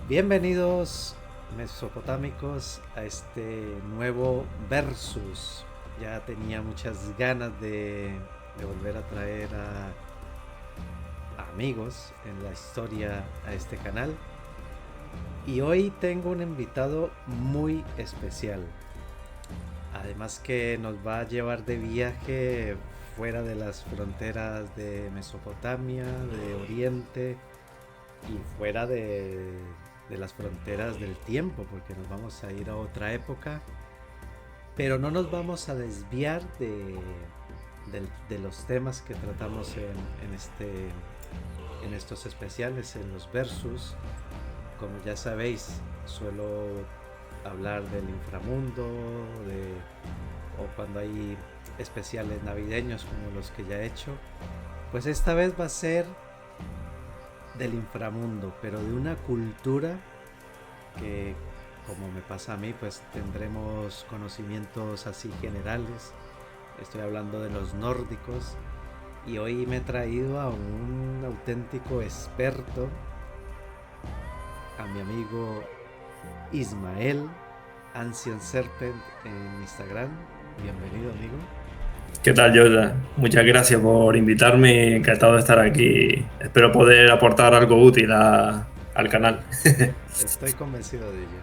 Bienvenidos mesopotámicos a este nuevo versus. Ya tenía muchas ganas de volver a traer a amigos en la historia a este canal. Y hoy tengo un invitado muy especial. Además que nos va a llevar de viaje fuera de las fronteras de Mesopotamia, de Oriente y fuera de las fronteras del tiempo, porque nos vamos a ir a otra época, pero no nos vamos a desviar de los temas que tratamos en estos especiales, en los versus. Como ya sabéis, suelo hablar del inframundo, o cuando hay especiales navideños como los que ya he hecho. Pues esta vez va a ser del inframundo, pero de una cultura que, como me pasa a mí, pues tendremos conocimientos así generales. Estoy hablando de los nórdicos y hoy me he traído a un auténtico experto, a mi amigo Ismael, Ancient Serpent en Instagram. Bienvenido, amigo. ¿Qué tal, Jordan? Muchas gracias por invitarme. Encantado de estar aquí. Espero poder aportar algo útil al canal. Estoy convencido de ello.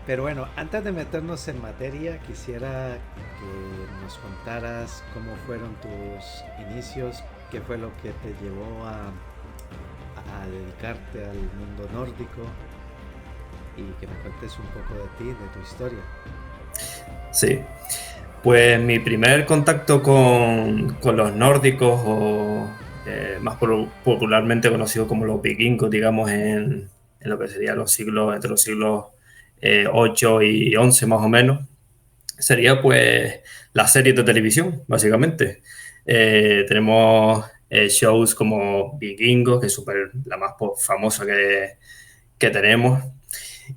Pero bueno, antes de meternos en materia, quisiera que nos contaras cómo fueron tus inicios, qué fue lo que te llevó a dedicarte al mundo nórdico y que me cuentes un poco de ti, de tu historia. Sí, pues mi primer contacto con los nórdicos, o más popularmente conocidos como los vikingos, digamos, en lo que serían los siglos, entre los siglos 8 y 11 más o menos, sería pues las series de televisión, básicamente. Tenemos shows como Vikingos, que es súper la más famosa que tenemos.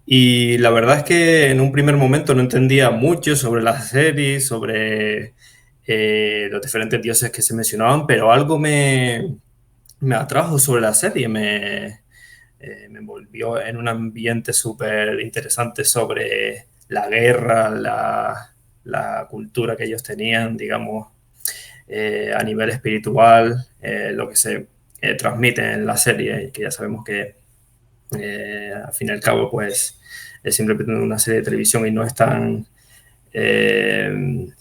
Y la verdad es que en un primer momento no entendía mucho sobre la serie, sobre los diferentes dioses que se mencionaban, pero algo me atrajo sobre la serie, me envolvió en un ambiente súper interesante sobre la guerra, la cultura que ellos tenían, digamos, a nivel espiritual, lo que se transmite en la serie, que ya sabemos que al fin y al cabo, pues es simplemente una serie de televisión y no es tan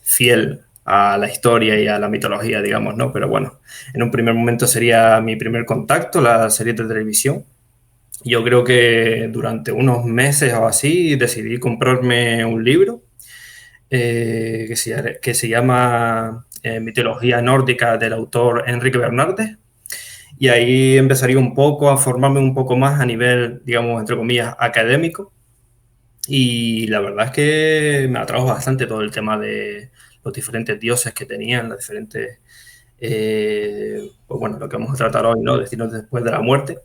fiel a la historia y a la mitología, digamos, ¿no? Pero bueno, en un primer momento sería mi primer contacto, la serie de televisión. Yo creo que durante unos meses o así decidí comprarme un libro que se llama Mitología Nórdica del autor Enrique Bernardes. Y ahí empezaría un poco a formarme un poco más a nivel, digamos, entre comillas, académico. Y la verdad es que me atrajo bastante todo el tema de los diferentes dioses que tenían, las diferentes, pues bueno, lo que vamos a tratar hoy, ¿no? Destinos después de la muerte.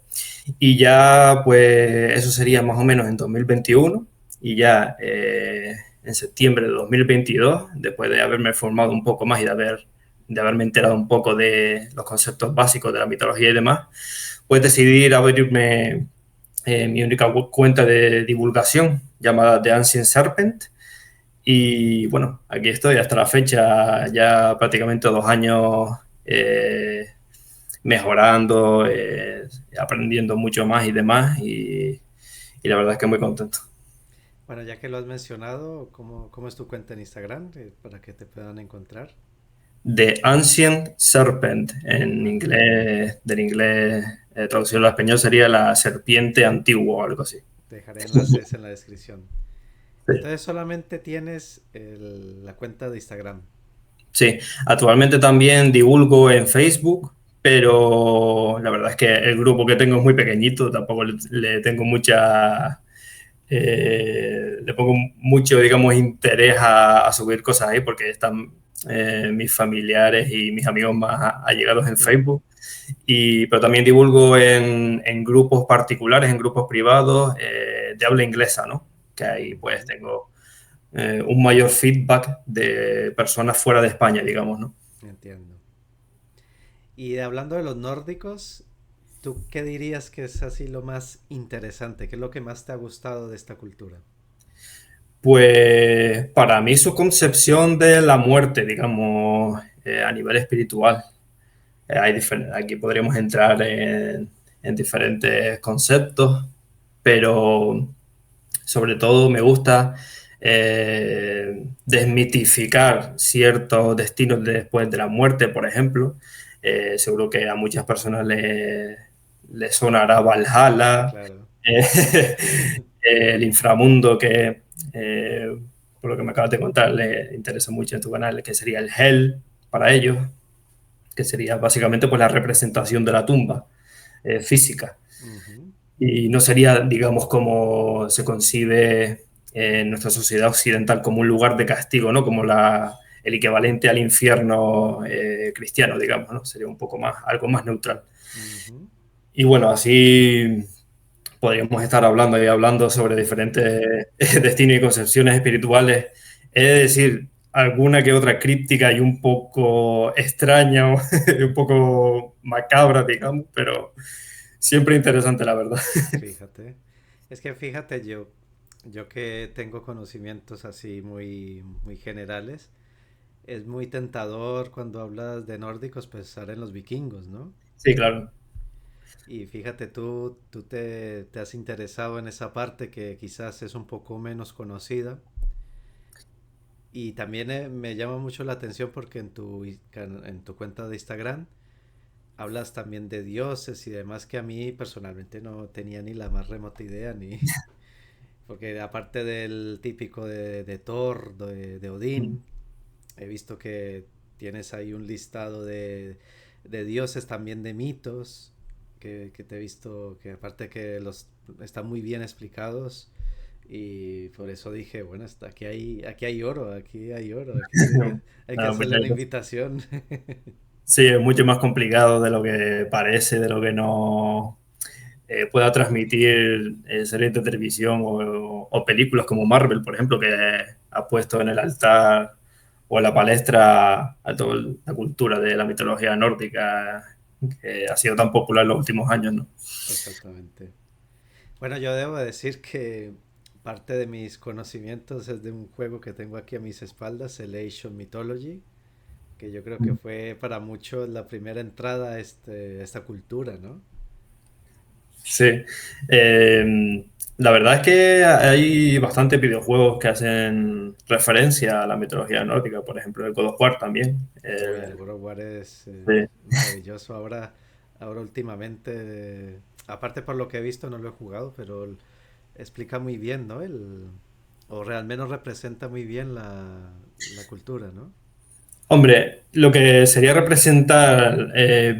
Y ya, pues, eso sería más o menos en 2021. Y ya en septiembre de 2022, después de haberme formado un poco más y de haberme enterado un poco de los conceptos básicos de la mitología y demás, pues decidí abrirme mi única cuenta de divulgación llamada The Ancient Serpent. Y bueno, aquí estoy hasta la fecha, ya prácticamente 2 años mejorando, aprendiendo mucho más y demás. Y la verdad es que muy contento. Bueno, ya que lo has mencionado, ¿cómo es tu cuenta en Instagram para que te puedan encontrar? The Ancient Serpent, en Vale, inglés, del inglés traducido al español sería la serpiente antigua o algo así. dejaré enlaces en la descripción. Sí. Entonces solamente tienes la cuenta de Instagram. Sí, actualmente también divulgo en Facebook, pero la verdad es que el grupo que tengo es muy pequeñito, tampoco le tengo le pongo mucho, digamos, interés a subir cosas ahí porque están mis familiares y mis amigos más allegados en Facebook. Pero también divulgo en grupos particulares, en grupos privados de habla inglesa, ¿no? Que ahí pues Ujú, tengo un mayor feedback de personas fuera de España, digamos, ¿no? entiendo. Y hablando de los nórdicos, ¿Tú qué dirías que es así lo más interesante? ¿Qué es lo que más te ha gustado de esta cultura? Pues para mí su concepción de la muerte, digamos, a nivel espiritual. Aquí podríamos entrar en diferentes conceptos, pero sobre todo me gusta desmitificar ciertos destinos después de la muerte, por ejemplo. Seguro que a muchas personas le sonará Sí, Valhalla, claro. eh, el inframundo que, eh, por lo que me acabas de contar, le interesa mucho en tu canal, que sería el Hell para ellos, que sería básicamente pues, la representación de la tumba física. Ujú. Y no sería, digamos, como se concibe en nuestra sociedad occidental como un lugar de castigo, ¿no? Como el equivalente al infierno cristiano, digamos, ¿no? Sería un poco más, algo más neutral. Ujú. Y bueno, así podríamos estar hablando y hablando sobre diferentes destinos y concepciones espirituales. Es decir, alguna que otra críptica y un poco extraña, un poco macabra, digamos, pero siempre interesante, la verdad. Fíjate. Es que fíjate, yo que tengo conocimientos así muy generales, es muy tentador cuando hablas de nórdicos pensar en los vikingos, ¿no? Sí, claro. Y fíjate, tú te has interesado en esa parte que quizás es un poco menos conocida. Y también me llama mucho la atención porque en tu cuenta de Instagram hablas también de dioses y demás que a mí personalmente no tenía ni la más remota idea, ni porque aparte del típico de Thor, de Mm. Odín, he visto que tienes ahí un listado de dioses, también de mitos, que te he visto que aparte que los están muy bien explicados y por eso dije, bueno, aquí hay oro, hay que No, hacerle una pues, invitación. sí, es mucho más complicado de lo que parece, de lo que no pueda transmitir series de televisión o películas como Marvel, por ejemplo, que ha puesto en el altar o en la palestra a toda la cultura de la mitología nórdica que ha sido tan popular en los últimos años, ¿no? Exactamente. Bueno, yo debo decir que parte de mis conocimientos es de un juego que tengo aquí a mis espaldas, el Asian Mythology, que yo creo que fue para muchos la primera entrada a esta cultura, ¿no? Sí. La verdad es que hay bastantes videojuegos que hacen referencia a la mitología nórdica, por ejemplo, el God of War también. Uy, el God of War es Sí. maravilloso. Ahora últimamente, aparte por lo que he visto, no lo he jugado, pero explica muy bien, ¿no? O al menos representa muy bien la cultura, ¿no? Hombre, lo que sería representar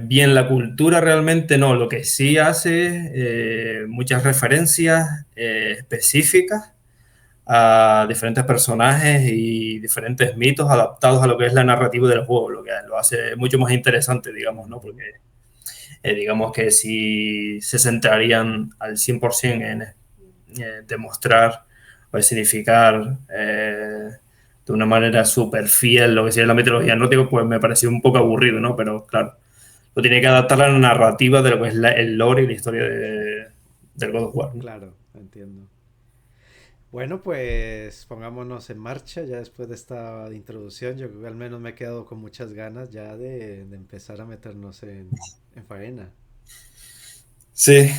bien la cultura realmente no, lo que sí hace muchas referencias específicas a diferentes personajes y diferentes mitos adaptados a lo que es la narrativa del juego, lo que lo hace mucho más interesante, digamos, ¿no? Ujú. Porque digamos que si se centrarían al 100% en demostrar o significar de una manera súper fiel lo que sería la mitología nórdica, pues me pareció un poco aburrido, ¿no? Pero claro, lo tiene que adaptar a la narrativa de lo que es el lore y la historia del God of War, ¿no? Claro, entiendo. Bueno, pues pongámonos en marcha ya después de esta introducción. Yo creo que al menos me he quedado con muchas ganas ya de empezar a meternos en faena. Sí,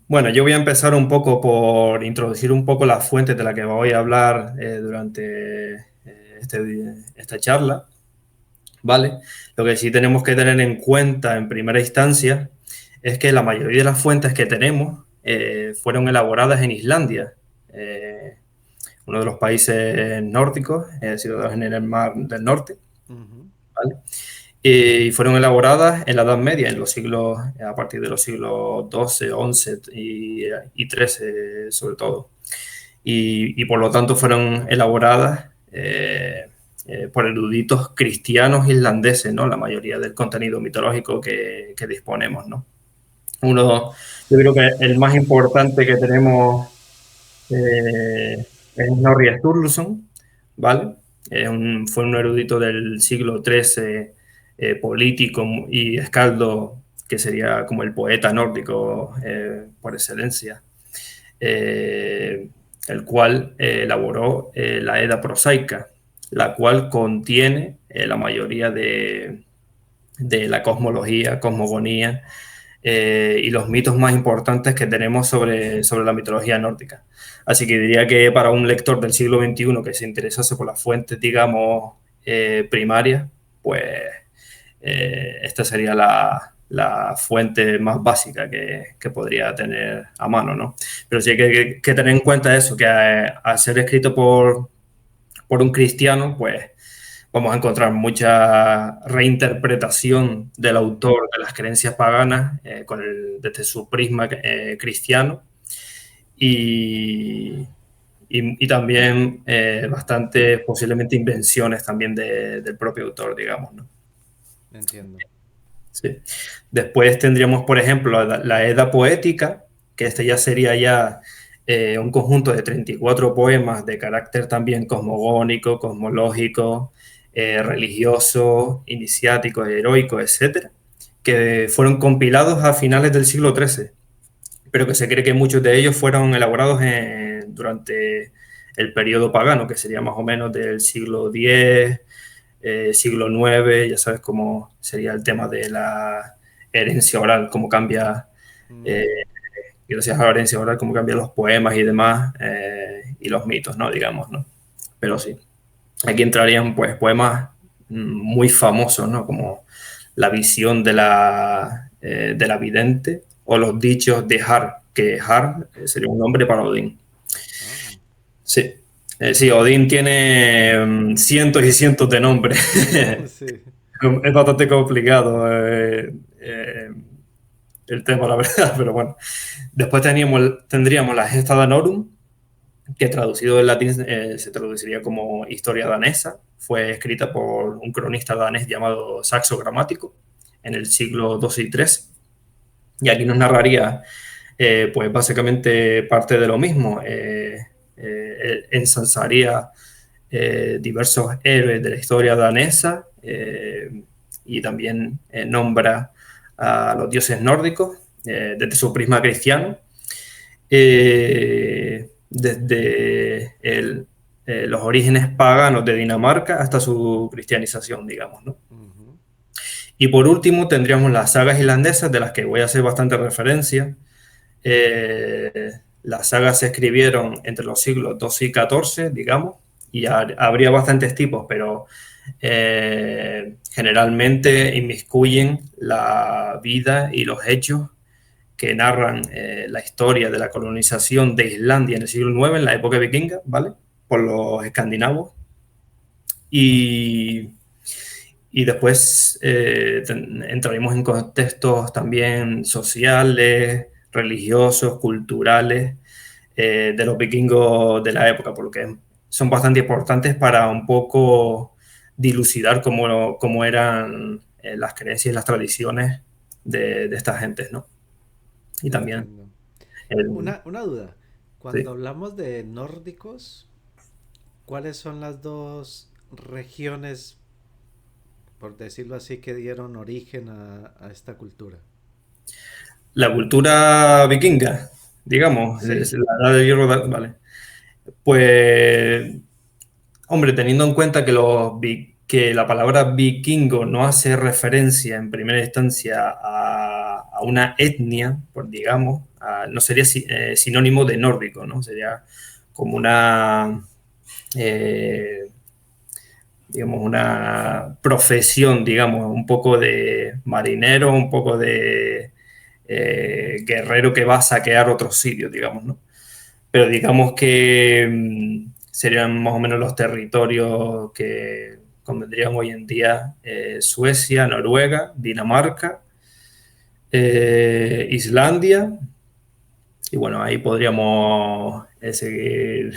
bueno, yo voy a empezar un poco por introducir un poco las fuentes de las que voy a hablar durante esta charla, ¿vale? Lo que sí tenemos que tener en cuenta en primera instancia es que la mayoría de las fuentes que tenemos fueron elaboradas en Islandia, eh, uno de los países nórdicos, situados en el Mar del Norte, Ujú. ¿vale? Y fueron elaboradas en la Edad Media, en los siglos, a partir de los siglos XII, XI y XIII, sobre todo. Y por lo tanto fueron elaboradas por eruditos cristianos islandeses, ¿no? La mayoría del contenido mitológico que disponemos, ¿no? Uno, yo creo que el más importante que tenemos es Snorri Sturluson, ¿vale? Fue un erudito del siglo XIII, político y escaldo que sería como el poeta nórdico por excelencia, el cual elaboró la Edda prosaica, la cual contiene la mayoría de la cosmología, cosmogonía y los mitos más importantes que tenemos sobre la mitología nórdica. Así que diría que para un lector del siglo XXI que se interesase por las fuentes, digamos, primarias, pues esta sería la fuente más básica que podría tener a mano, ¿no? Pero sí hay que tener en cuenta eso, que al ser escrito por un cristiano, pues vamos a encontrar mucha reinterpretación del autor de las creencias paganas desde su prisma cristiano y, y también bastante posiblemente invenciones también del propio autor, digamos, ¿no? Entiendo. Sí. Después tendríamos, por ejemplo, la Edda poética, que este ya sería ya un conjunto de 34 poemas de carácter también cosmogónico, cosmológico, religioso, iniciático, heroico, etcétera, que fueron compilados a finales del siglo XIII, pero que se cree que muchos de ellos fueron elaborados durante el periodo pagano, que sería más o menos del siglo X, siglo IX, ya sabes cómo sería el tema de la herencia oral, cómo cambia, gracias a la herencia oral, cómo cambian los poemas y demás, y los mitos, ¿no? Digamos, ¿no? Pero sí, aquí entrarían pues poemas muy famosos, ¿no? Como la visión de la vidente o los dichos de Har, que Har sería un nombre para Odín. Oh. Sí. Sí, Odín tiene cientos y cientos de nombres. Sí. Es bastante complicado el tema, la verdad, pero bueno. Después tendríamos la Gesta Danorum, que traducido del latín se traduciría como Historia danesa. Fue escrita por un cronista danés llamado Saxo Gramático en el siglo II y III. Y aquí nos narraría, pues básicamente parte de lo mismo. Ensalzaría diversos héroes de la historia danesa y también nombra a los dioses nórdicos desde su prisma cristiano, desde los orígenes paganos de Dinamarca hasta su cristianización, digamos, ¿no? Uh-huh. Y por último tendríamos las sagas irlandesas, de las que voy a hacer bastante referencia. Las sagas se escribieron entre los siglos XII y XIV, digamos, y habría bastantes tipos, pero generalmente inmiscuyen la vida y los hechos que narran la historia de la colonización de Islandia en el siglo IX, en la época vikinga, ¿vale? Por los escandinavos. Y después entraremos en contextos también sociales, religiosos, culturales, de los vikingos de la época, porque son bastante importantes para un poco dilucidar cómo eran las creencias y las tradiciones de estas gentes, ¿no? Y también Entiendo. el, Una duda. Cuando sí. hablamos de nórdicos, ¿cuáles son las dos regiones, por decirlo así, que dieron origen a esta cultura? La cultura vikinga, digamos, Sí. es la edad del hierro, vale. Pues, hombre, teniendo en cuenta que la palabra vikingo no hace referencia en primera instancia a una etnia, pues digamos, no sería sinónimo de nórdico, ¿no? Sería como eh, digamos, una profesión, digamos, un poco de marinero, un poco de guerrero que va a saquear otros sitios, digamos, ¿no? Pero digamos que serían más o menos los territorios que convendrían hoy en día Suecia, Noruega, Dinamarca, Islandia, y bueno, ahí podríamos seguir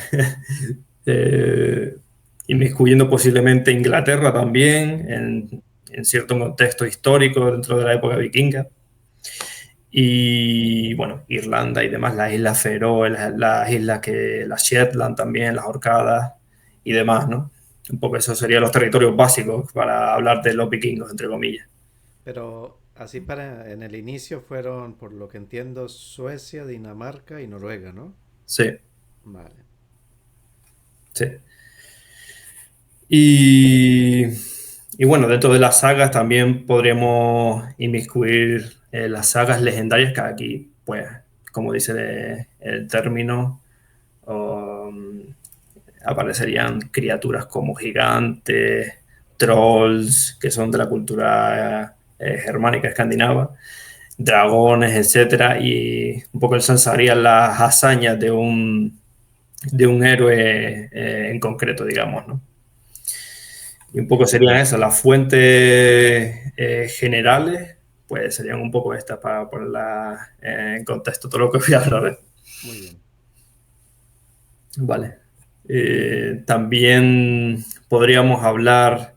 inmiscuyendo posiblemente Inglaterra también en cierto contexto histórico dentro de la época vikinga. Y bueno, Irlanda y demás, las Islas Feroe, las Shetland también, las Orcadas y demás, ¿no? Un poco esos serían los territorios básicos para hablar de los vikingos, entre comillas. Pero así para en el inicio fueron, por lo que entiendo, Suecia, Dinamarca y Noruega, ¿no? Sí, Vale. sí. Y, y bueno, dentro de las sagas también podríamos inmiscuir las sagas legendarias, que aquí, pues, como dice el término, um, aparecerían criaturas como gigantes, trolls, que son de la cultura germánica escandinava, dragones, etcétera, y un poco ensalzarían las hazañas de un héroe en concreto, digamos, ¿no? Y un poco serían eso, las fuentes generales, pues serían un poco estas para ponerlas en contexto todo lo que voy a hablar. Muy bien. Vale. También podríamos hablar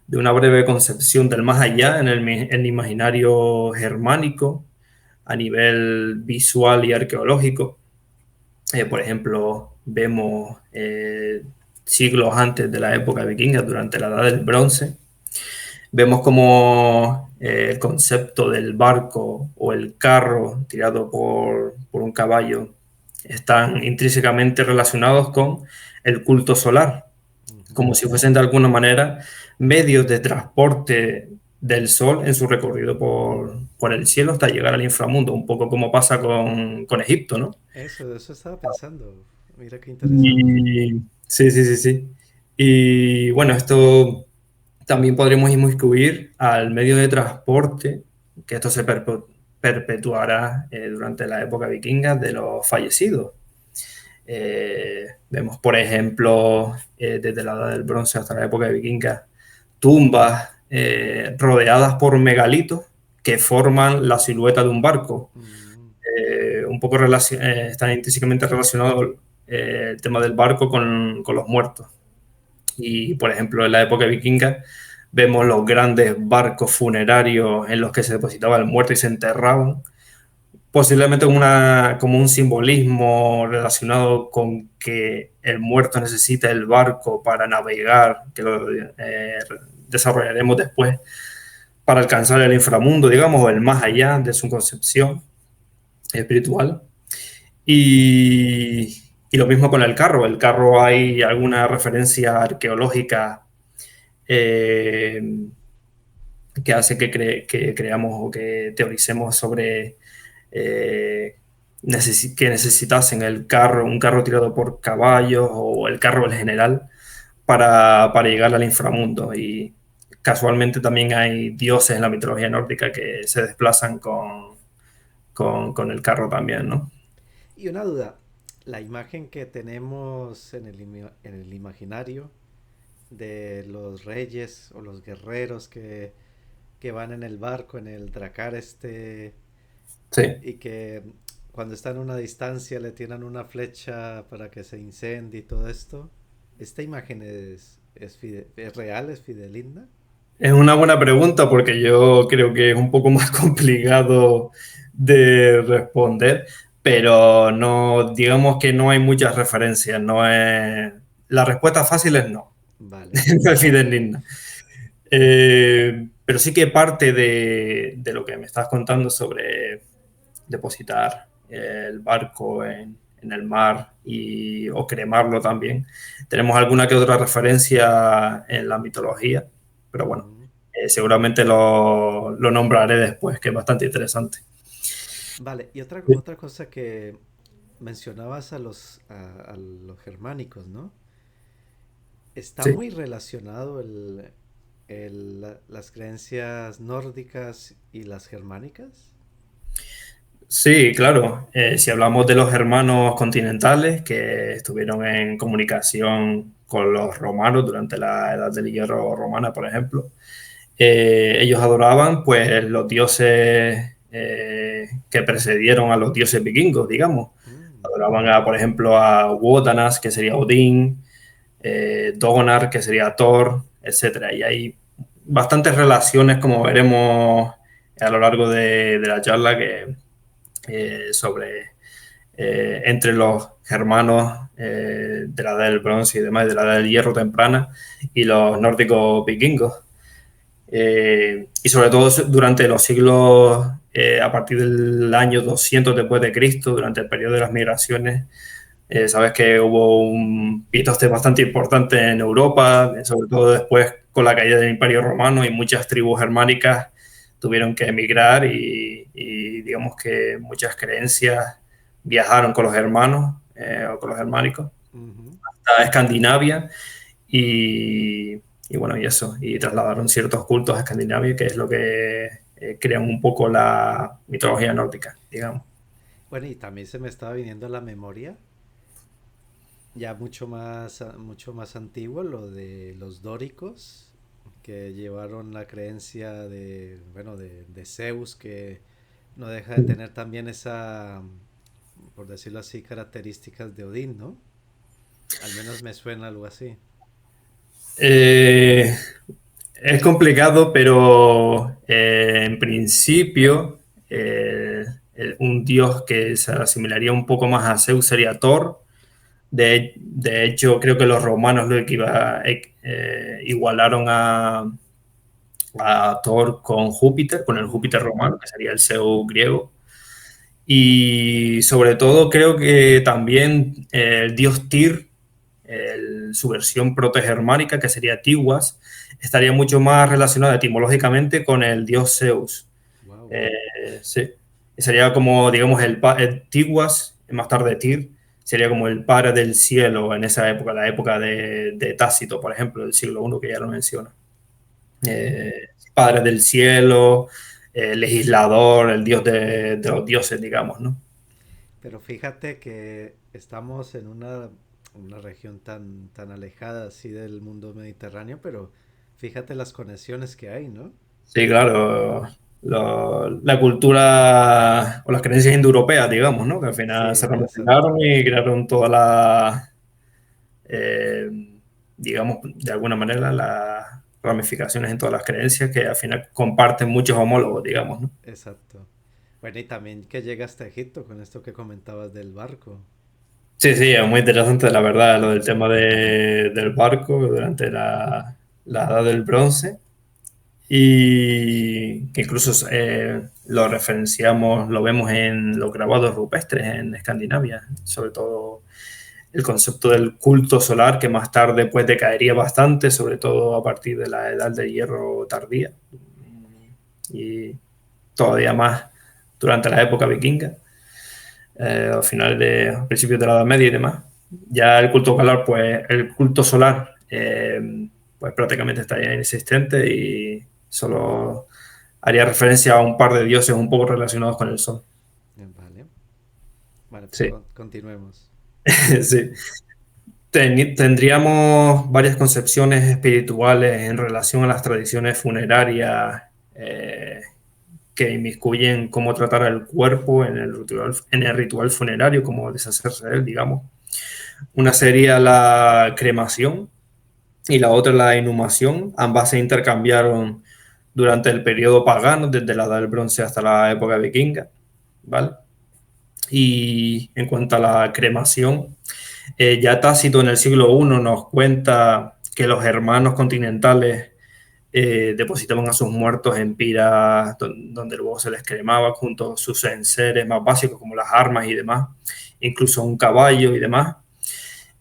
de una breve concepción del más allá en el imaginario germánico a nivel visual y arqueológico. Por ejemplo, vemos siglos antes de la época vikinga, durante la Edad del Bronce, vemos como el concepto del barco o el carro tirado por un caballo están intrínsecamente relacionados con el culto solar, Ujú. como si fuesen de alguna manera medios de transporte del sol en su recorrido por el cielo hasta llegar al inframundo, un poco como pasa con Egipto, ¿no? Eso estaba pensando. Mira qué interesante. Y sí, sí, sí, sí. Y bueno, esto también podremos inmiscuir al medio de transporte, que esto se perpetuará durante la época vikinga de los fallecidos. Vemos, por ejemplo, desde la Edad del Bronce hasta la época vikinga, tumbas rodeadas por megalitos que forman la silueta de un barco. Mm, Un poco está intrínsecamente relacionado el tema del barco con los muertos. Y, por ejemplo, en la época vikinga vemos los grandes barcos funerarios en los que se depositaba el muerto y se enterraban, posiblemente como un simbolismo relacionado con que el muerto necesita el barco para navegar, que lo desarrollaremos después, para alcanzar el inframundo, digamos, o el más allá de su concepción espiritual. Y lo mismo con el carro. El carro hay alguna referencia arqueológica eh, que hace que creamos o que teoricemos sobre que necesitasen un carro tirado por caballos o el carro en general para llegar al inframundo. Y casualmente también hay dioses en la mitología nórdica que se desplazan con el carro también, ¿no? Y una duda, la imagen que tenemos en en el imaginario de los reyes o los guerreros que van en el barco, en el dracar Sí. y que cuando están a una distancia le tiran una flecha para que se incendie y todo esto, ¿esta imagen es real, es fidedigna? Es una buena pregunta porque yo creo que es un poco más complicado de responder, pero no, digamos que no hay muchas referencias, no es... La respuesta fácil es no, Vale. no es fidedigna. Pero sí que parte de lo que me estás contando sobre depositar el barco en el mar o cremarlo también. Tenemos alguna que otra referencia en la mitología, pero bueno, Mm. seguramente lo nombraré después, que es bastante interesante. Vale, y otra cosa que mencionabas a los germánicos, ¿no? Está Sí, muy relacionado las creencias nórdicas y las germánicas. sí, claro. Si hablamos de los hermanos continentales que estuvieron en comunicación con los romanos durante la Edad del Hierro romana, por ejemplo, ellos adoraban pues los dioses que precedieron a los dioses vikingos, digamos. Mm, Adoraban, por ejemplo, a Wotanas, que sería Odín, Donar, que sería Thor, etcétera. Y hay bastantes relaciones, como veremos a lo largo de la charla, sobre entre los germanos de la Edad del Bronce y demás, de la Edad del Hierro temprana, y los nórdicos vikingos. y sobre todo durante los siglos, a partir del año 200 después de Cristo, durante el periodo de las migraciones. Sabes que hubo un pitoste bastante importante en Europa, sobre todo después con la caída del Imperio Romano, y muchas tribus germánicas tuvieron que emigrar y digamos que muchas creencias viajaron con los hermanos o con los germánicos hasta Escandinavia y, y bueno, y eso, y trasladaron ciertos cultos a Escandinavia, que es lo que crean un poco la mitología nórdica, digamos. Bueno, y también se me estaba viniendo a la memoria, ya mucho más antiguo, lo de los dóricos, que llevaron la creencia de, bueno, de Zeus, que no deja de tener también esa, por decirlo así, características de Odín, ¿no? Al menos me suena algo así. Eh, es complicado, pero en principio un dios que se asimilaría un poco más a Zeus sería Thor. De hecho, creo que los romanos igualaron a Thor con Júpiter, con el Júpiter romano, que sería el Zeus griego. Y sobre todo creo que también el dios Tyr, su versión protogermánica, que sería Tiwaz, estaría mucho más relacionada etimológicamente con el dios Zeus. Wow. Sí. Sería como, digamos, el Tiwaz, más tarde Tyr, sería como el padre del cielo en esa época, la época de Tácito, por ejemplo, del siglo I, que ya lo menciona. Eh, Padre del cielo, legislador, el dios de los dioses, digamos, ¿no? Pero fíjate que estamos en una región tan alejada así del mundo mediterráneo, pero fíjate las conexiones que hay, ¿no? Sí, claro. La cultura o las creencias indoeuropeas, digamos, ¿no? Que al Sí, final se exacto. ramificaron y crearon toda la, eh, digamos, de alguna manera, las ramificaciones en todas las creencias que al final comparten muchos homólogos, digamos, ¿no? Exacto. Bueno, y también que llega hasta Egipto con esto que comentabas del barco. Sí, sí, es muy interesante, la verdad, lo del tema del barco durante la Edad del Bronce y que incluso lo referenciamos, lo vemos en los grabados rupestres en Escandinavia, sobre todo el concepto del culto solar que más tarde pues decaería bastante, sobre todo a partir de la Edad del Hierro tardía y todavía más durante la época vikinga, a principios de la Edad Media y demás. Ya el culto solar, pues el culto solar, pues prácticamente está ya inexistente y solo haría referencia a un par de dioses un poco relacionados con el sol. Vale. Vale, pues Sí, continuemos. sí. Tendríamos varias concepciones espirituales en relación a las tradiciones funerarias que inmiscuyen cómo tratar al cuerpo en el ritual funerario, cómo deshacerse de él, digamos. Una sería la cremación y la otra la inhumación. Ambas se intercambiaron durante el periodo pagano, desde la Edad del Bronce hasta la época vikinga, ¿vale? Y en cuanto a la cremación, ya Tácito en el siglo I nos cuenta que los hermanos continentales depositaban a sus muertos en piras donde luego se les cremaba junto a sus enseres más básicos como las armas y demás, incluso un caballo y demás.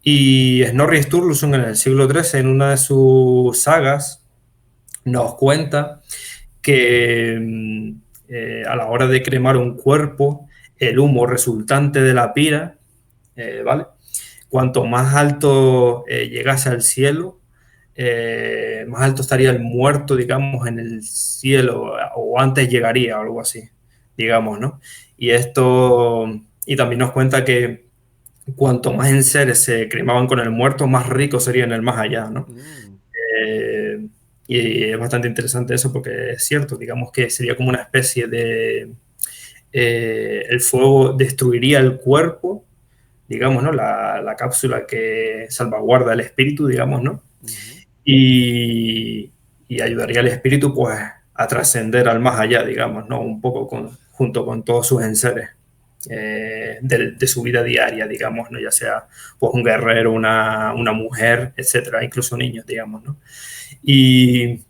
Y Snorri Sturluson en el siglo XIII, en una de sus sagas, nos cuenta que a la hora de cremar un cuerpo, el humo resultante de la pira, ¿vale? Cuanto más alto llegase al cielo, más alto estaría el muerto, digamos, en el cielo, o antes llegaría, o algo así, digamos, ¿no? Y esto, y también nos cuenta que cuanto más enseres se cremaban con el muerto, más rico sería en el más allá, ¿no? Mm, Eh, y es bastante interesante eso porque es cierto, digamos que sería como una especie de... el fuego destruiría el cuerpo, digamos, ¿no? La cápsula que salvaguarda el espíritu, digamos, ¿no? ujú. Y, y ayudaría al espíritu, pues, a trascender al más allá, digamos, ¿no? Un poco junto con todos sus enseres de su vida diaria, digamos, ¿no? Ya sea, pues, un guerrero, una mujer, etcétera, incluso niños, digamos, ¿no? Y,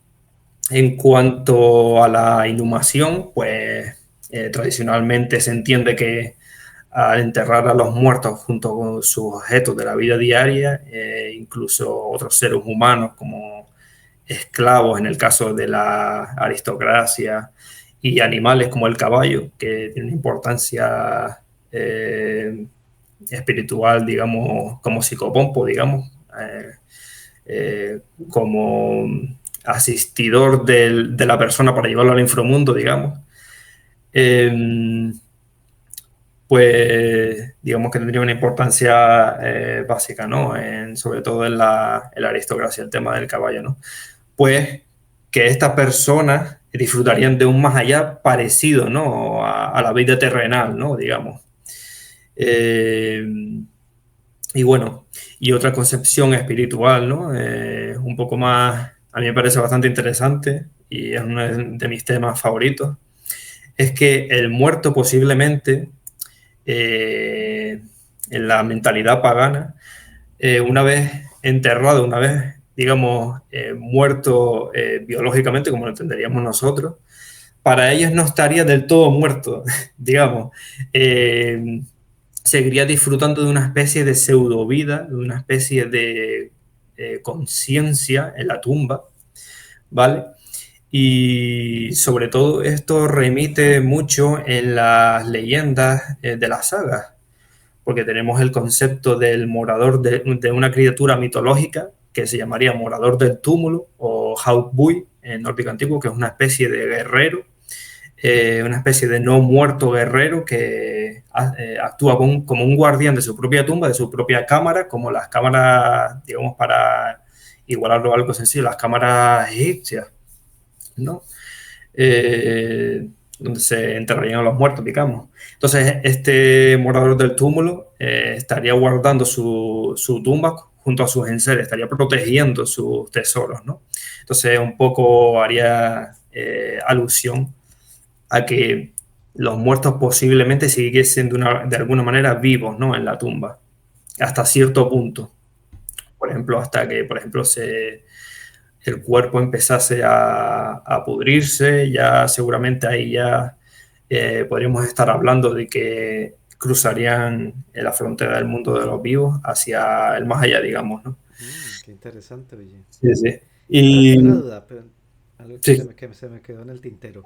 En cuanto a la inhumación, pues tradicionalmente se entiende que al enterrar a los muertos junto con sus objetos de la vida diaria, incluso otros seres humanos como esclavos en el caso de la aristocracia y animales como el caballo, que tiene una importancia espiritual, digamos, como psicopompo, digamos, como asistidor de la persona para llevarlo al inframundo, digamos. Pues digamos que tendría una importancia básica, ¿no? Sobre todo en la aristocracia, el tema del caballo, ¿no? Pues que estas personas disfrutarían de un más allá parecido, ¿no? A la vida terrenal, ¿no? Digamos. Y bueno, y otra concepción espiritual, ¿no? Un poco más, a mí me parece bastante interesante y es uno de mis temas favoritos, es que el muerto posiblemente, en la mentalidad pagana, una vez enterrado, una vez, digamos, muerto biológicamente, como lo entenderíamos nosotros, para ellos no estaría del todo muerto, digamos. Seguiría disfrutando de una especie de pseudo vida, de una especie de conciencia en la tumba, ¿vale? Y sobre todo esto remite mucho en las leyendas de las sagas, porque tenemos el concepto del morador de una criatura mitológica que se llamaría morador del túmulo o Hautbui en nórdico antiguo, que es una especie de guerrero, una especie de no muerto guerrero que actúa como un guardián de su propia tumba, de su propia cámara, como las cámaras, digamos, para igualarlo a algo sencillo, las cámaras egipcias, ¿no? Donde se enterrarían a los muertos, digamos. Entonces, este morador del túmulo estaría guardando su tumba junto a sus enseres, estaría protegiendo sus tesoros, ¿no? Entonces, un poco haría alusión a que los muertos posiblemente siguiesen de alguna manera vivos, ¿no? En la tumba, hasta cierto punto. Por ejemplo, hasta que, por ejemplo, el cuerpo empezase a pudrirse, ya seguramente ahí ya podríamos estar hablando de que cruzarían la frontera del mundo de los vivos hacia el más allá, digamos, ¿no? Qué interesante, oye. Sí, sí. Una Y duda, pero algo sí, que se me quedó en el tintero.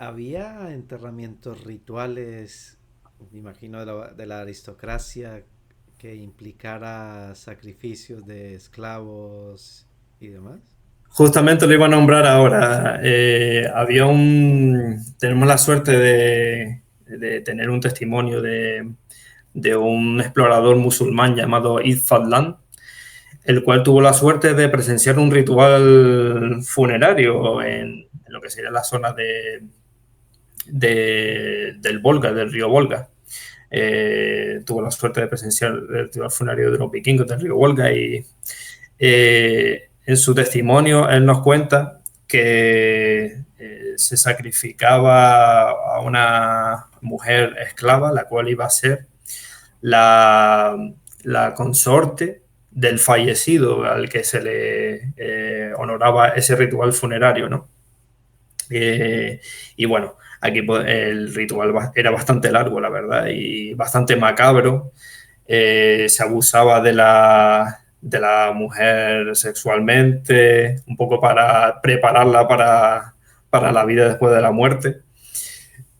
¿Había enterramientos rituales, me imagino, de la aristocracia que implicara sacrificios de esclavos y demás? justamente lo iba a nombrar ahora. Tenemos la suerte de tener un testimonio de un explorador musulmán llamado Ibn Fadlan, el cual tuvo la suerte de presenciar un ritual funerario en lo que sería la zona del Volga, del río Volga. Tuvo la suerte de presenciar el ritual funerario de los vikingos del río Volga y en su testimonio él nos cuenta que se sacrificaba a una mujer esclava, la cual iba a ser la, la consorte del fallecido al que se le honoraba ese ritual funerario, ¿no? Y bueno, aquí pues, el ritual era bastante largo, la verdad, y bastante macabro. Se abusaba de la mujer sexualmente, un poco para prepararla para la vida después de la muerte.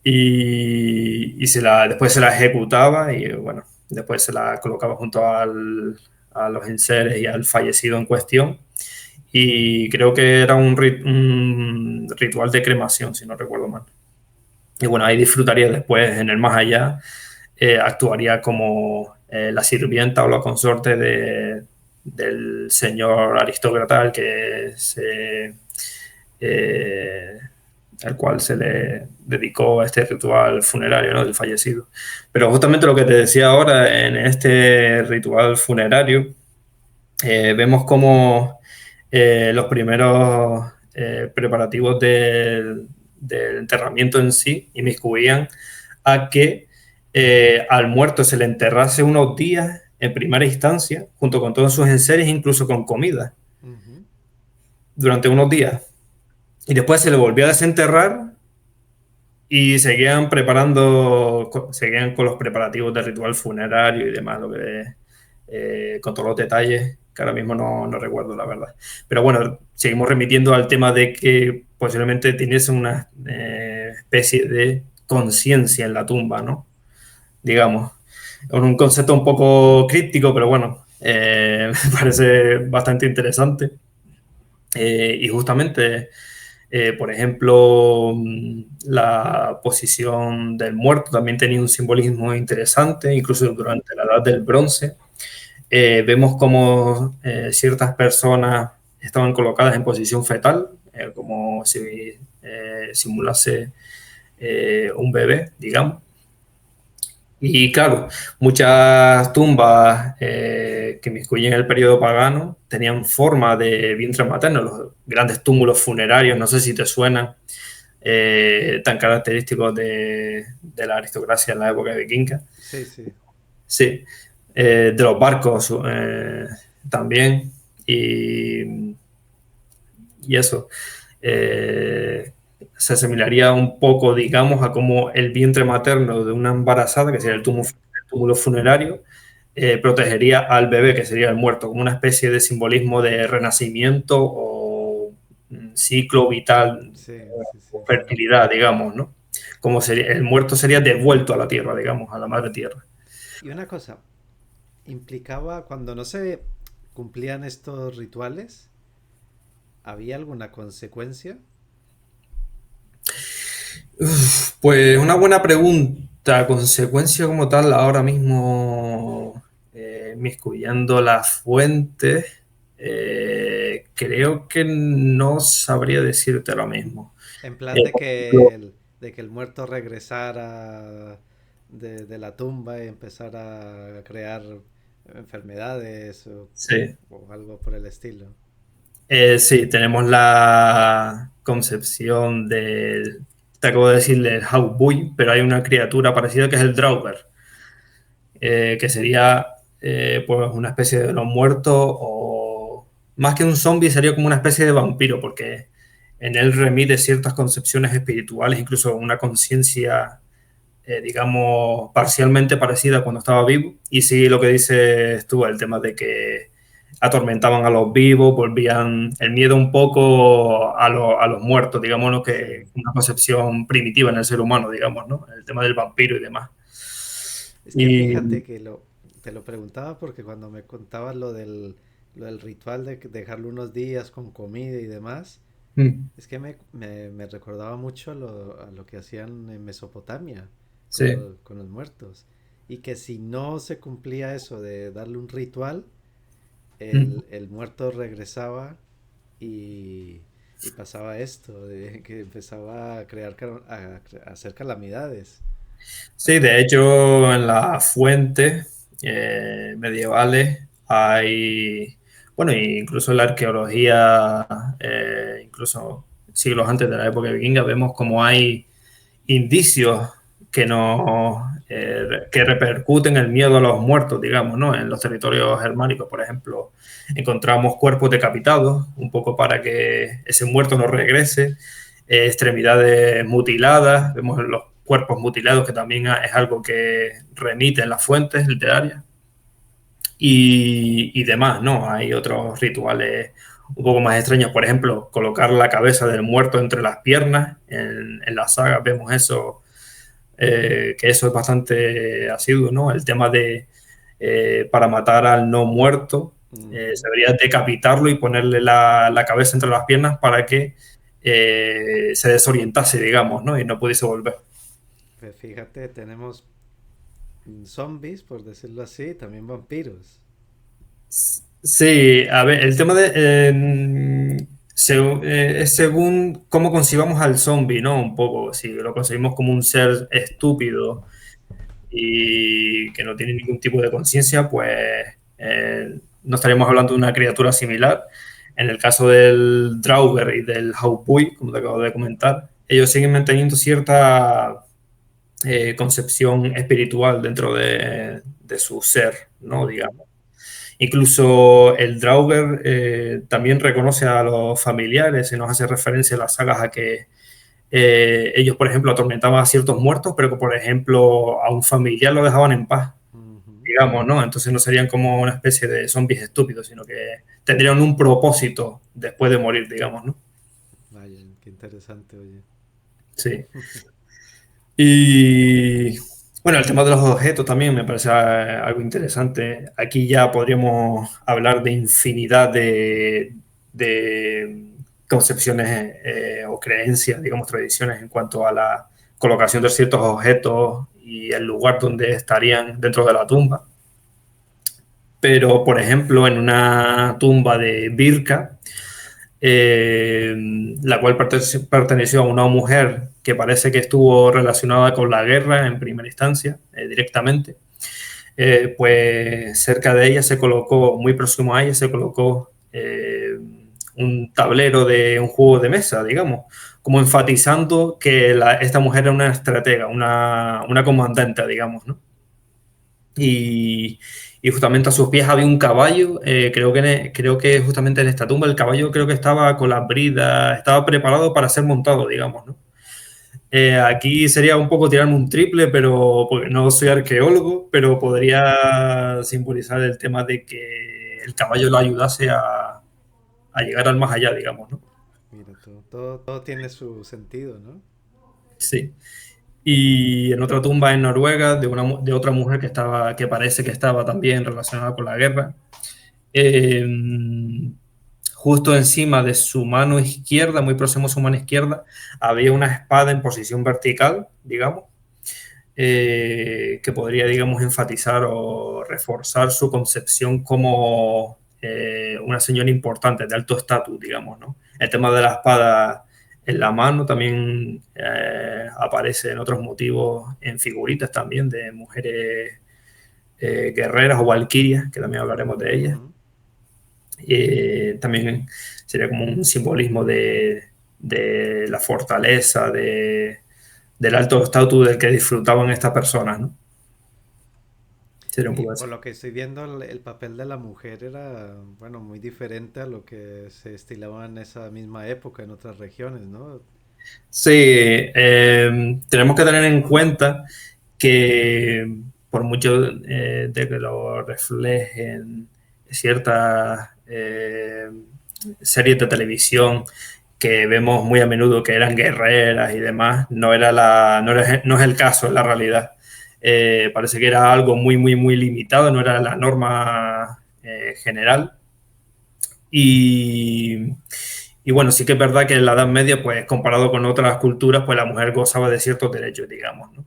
Y después se la ejecutaba y bueno, después se la colocaba junto a los enseres y al fallecido en cuestión. Y creo que era un ritual de cremación, si no recuerdo mal. Y bueno, ahí disfrutaría después, en el más allá, actuaría como la sirvienta o la consorte del señor aristócrata eh, al cual se le dedicó este ritual funerario, ¿no? Del fallecido. Pero justamente lo que te decía ahora, en este ritual funerario, vemos cómo los primeros preparativos del enterramiento en sí inmiscuían a que al muerto se le enterrase unos días en primera instancia, junto con todos sus enseres, incluso con comida, Ujú. durante unos días. y después se le volvió a desenterrar y seguían con los preparativos del ritual funerario y demás, con todos los detalles que ahora mismo no recuerdo, la verdad. Pero bueno, seguimos remitiendo al tema de que posiblemente teniese una especie de conciencia en la tumba, ¿no? Digamos. Es un concepto un poco críptico, pero bueno, me parece bastante interesante. Y justamente, por ejemplo, la posición del muerto también tenía un simbolismo interesante, incluso durante la Edad del Bronce. Vemos como ciertas personas estaban colocadas en posición fetal, como si simulase un bebé, digamos. Y claro, muchas tumbas que inmiscuyen el periodo pagano tenían forma de vientre materno, los grandes túmulos funerarios, no sé si te suenan, tan característicos de la aristocracia en la época vikinga. Sí, sí. Sí, de los barcos también. Y eso. Se asimilaría un poco, digamos, a como el vientre materno de una embarazada, que sería el túmulo funerario, protegería al bebé, que sería el muerto, como una especie de simbolismo de renacimiento o ciclo vital, Sí, sí, sí, o sí. fertilidad, digamos, ¿no? Como sería, el muerto sería devuelto a la tierra, digamos, a la madre tierra. Y una cosa, implicaba cuando no se cumplían estos rituales, ¿había alguna consecuencia? Pues una buena pregunta. Consecuencia como tal, ahora mismo miscuyendo las fuentes, creo que no sabría decirte lo mismo. En plan Por ejemplo, de que el muerto regresara de la tumba y empezara a crear enfermedades sí. o algo por el estilo. Sí, tenemos la concepción del, te acabo de decir del Hautboy, pero hay una criatura parecida que es el Draugr, que sería pues una especie de no muerto o más que un zombie sería como una especie de vampiro porque en él remite ciertas concepciones espirituales, incluso una conciencia, digamos, parcialmente parecida a cuando estaba vivo. Y sí, lo que dices tú, el tema de que atormentaban a los vivos, volvían el miedo un poco a los muertos, digamos, ¿no? Sí. Que una concepción primitiva en el ser humano, digamos, ¿no? El tema del vampiro y demás. Es que Y fíjate que te lo preguntaba porque cuando me contabas lo del ritual de dejarlo unos días con comida y demás, mm, es que me recordaba mucho a lo que hacían en Mesopotamia sí. con los muertos. Y que si no se cumplía eso de darle un ritual, Mm. el muerto regresaba y, y pasaba esto, de que empezaba a a hacer calamidades. Sí, de hecho, en las fuentes medievales hay, bueno, incluso en la arqueología, incluso siglos antes de la época vikinga, vemos como hay indicios que nos que repercuten el miedo a los muertos, digamos, ¿no? En los territorios germánicos, por ejemplo, encontramos cuerpos decapitados, un poco para que ese muerto no regrese, extremidades mutiladas, vemos los cuerpos mutilados, que también es algo que remite en las fuentes literarias, y demás, ¿no? Hay otros rituales un poco más extraños, por ejemplo, colocar la cabeza del muerto entre las piernas, en las sagas vemos eso, que eso es bastante asiduo, ¿no? El tema de, para matar al no muerto, se Ujú. debería decapitarlo y ponerle la cabeza entre las piernas para que se desorientase, digamos, ¿no? Y no pudiese volver. Pues fíjate, tenemos zombies, por decirlo así, también vampiros. Sí, a ver, el tema de... es según cómo concibamos al zombie, ¿no? Un poco, si lo concebimos como un ser estúpido y que no tiene ningún tipo de conciencia, pues no estaríamos hablando de una criatura similar. En el caso del Draugr y del Haupui, como te acabo de comentar, ellos siguen manteniendo cierta concepción espiritual dentro de su ser, ¿no? Ujú. Digamos. Incluso el Draugr también reconoce a los familiares y nos hace referencia en las sagas a que ellos, por ejemplo, atormentaban a ciertos muertos, pero que, por ejemplo, a un familiar lo dejaban en paz, Ujú. digamos, ¿no? Entonces no serían como una especie de zombies estúpidos, sino que tendrían un propósito después de morir, digamos, ¿no? Vaya, qué interesante, oye. Sí. Y bueno, el tema de los objetos también me parece algo interesante. Aquí ya podríamos hablar de infinidad de concepciones o creencias, digamos, tradiciones en cuanto a la colocación de ciertos objetos y el lugar donde estarían dentro de la tumba. Pero, por ejemplo, en una tumba de Birka, eh, la cual perteneció a una mujer que parece que estuvo relacionada con la guerra en primera instancia, directamente. Pues cerca de ella se colocó, muy próximo a ella, se colocó un tablero de un juego de mesa, digamos, como enfatizando que esta mujer era una estratega, una comandante, digamos, ¿no? Y, y justamente a sus pies había un caballo, creo que justamente en esta tumba el caballo creo que estaba con las bridas, estaba preparado para ser montado, digamos, ¿no? Aquí sería un poco tirarme un triple, pero porque no soy arqueólogo, pero podría simbolizar el tema de que el caballo lo ayudase a llegar al más allá, digamos, ¿no? Mira, todo tiene su sentido, ¿no? Sí. Y en otra tumba en Noruega de otra mujer que parece que estaba también relacionada con la guerra, eh, justo encima de su mano izquierda, muy próximo a su mano izquierda, había una espada en posición vertical, digamos, que podría, digamos, enfatizar o reforzar su concepción como una señora importante, de alto estatus, digamos, ¿no? El tema de la espada en la mano también aparece en otros motivos, en figuritas también de mujeres guerreras o valquirias, que también hablaremos de ellas. Ujú. También sería como un simbolismo de la fortaleza, del alto estatus del que disfrutaban estas personas, ¿no? Sería un Y poco por así. lo que estoy viendo, el papel de la mujer era, bueno, muy diferente a lo que se estilaba en esa misma época en otras regiones, ¿no? Sí, tenemos que tener en cuenta que por mucho de que lo reflejen ciertas series de televisión que vemos muy a menudo que eran guerreras y demás, no es el caso en la realidad. Parece que era algo muy, muy, muy limitado, no era la norma general. Y, y bueno, sí que es verdad que en la Edad Media, pues comparado con otras culturas, pues la mujer gozaba de ciertos derechos, digamos, ¿no?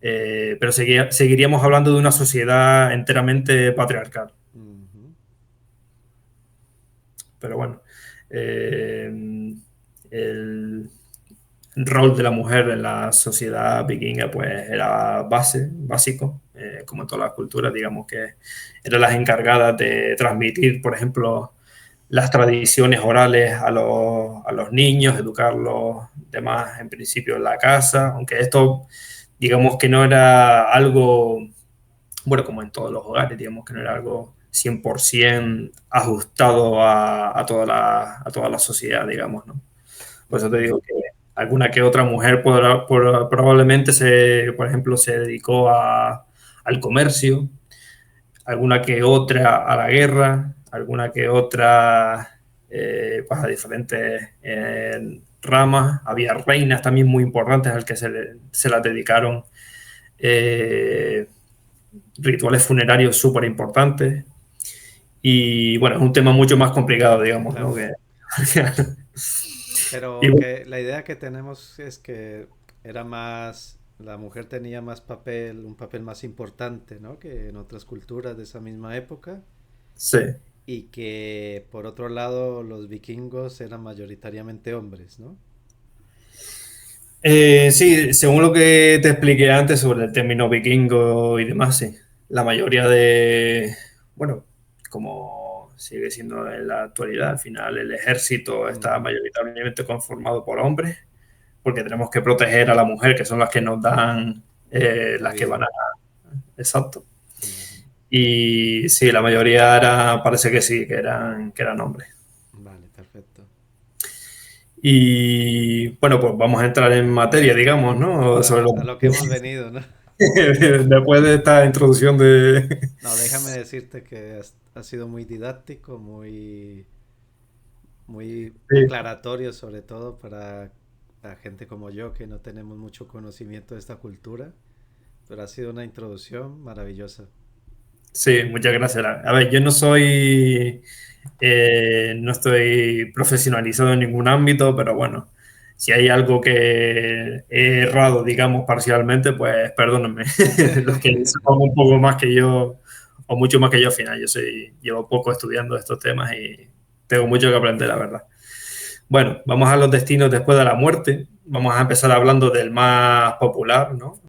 Pero seguiríamos hablando de una sociedad enteramente patriarcal. Ujú. Pero bueno, eh, el rol de la mujer en la sociedad vikinga pues era básico, como en todas las culturas, digamos que eran las encargadas de transmitir, por ejemplo, las tradiciones orales a los niños, educarlos demás en principio en la casa, aunque esto digamos que no era algo, bueno, como en todos los hogares, digamos que no era algo 100% ajustado a toda la sociedad, digamos, ¿no? Por eso te Ujú. digo que alguna que otra mujer probablemente, por ejemplo, se dedicó al comercio, alguna que otra a la guerra, alguna que otra pues a diferentes ramas. Había reinas también muy importantes al que se las dedicaron eh, rituales funerarios súper importantes. Y bueno, es un tema mucho más complicado, digamos, ¿no? Claro. Y Pero bueno, que la idea que tenemos es que era más, la mujer tenía más papel, un papel más importante, ¿no? Que en otras culturas de esa misma época. sí. Y que por otro lado los vikingos eran mayoritariamente hombres, ¿no? Sí, según lo que te expliqué antes sobre el término vikingo y demás, sí. La mayoría bueno, como sigue siendo en la actualidad, al final el ejército está Ujú. mayoritariamente conformado por hombres, porque tenemos que proteger a la mujer, que son las que nos dan, La las que van vida. a... Exacto. Ujú. Y sí, la mayoría parece que sí, que eran hombres. Vale, perfecto. Y bueno, pues vamos a entrar en materia, digamos, ¿no? Sobre A lo que hemos venido, ¿no? después de esta introducción de... No, déjame decirte que ha sido muy didáctico, muy Sí, aclaratorio, sobre todo para la gente como yo que no tenemos mucho conocimiento de esta cultura, pero ha sido una introducción maravillosa. sí, muchas gracias. A ver, yo no soy, no estoy profesionalizado en ningún ámbito, pero bueno, si hay algo que he errado, digamos, parcialmente, pues perdónenme. Los que sepan un poco más que yo, o mucho más que yo al final. Llevo poco estudiando estos temas y tengo mucho que aprender, la verdad. Bueno, vamos a los destinos después de la muerte. Vamos a empezar hablando del más popular, ¿no?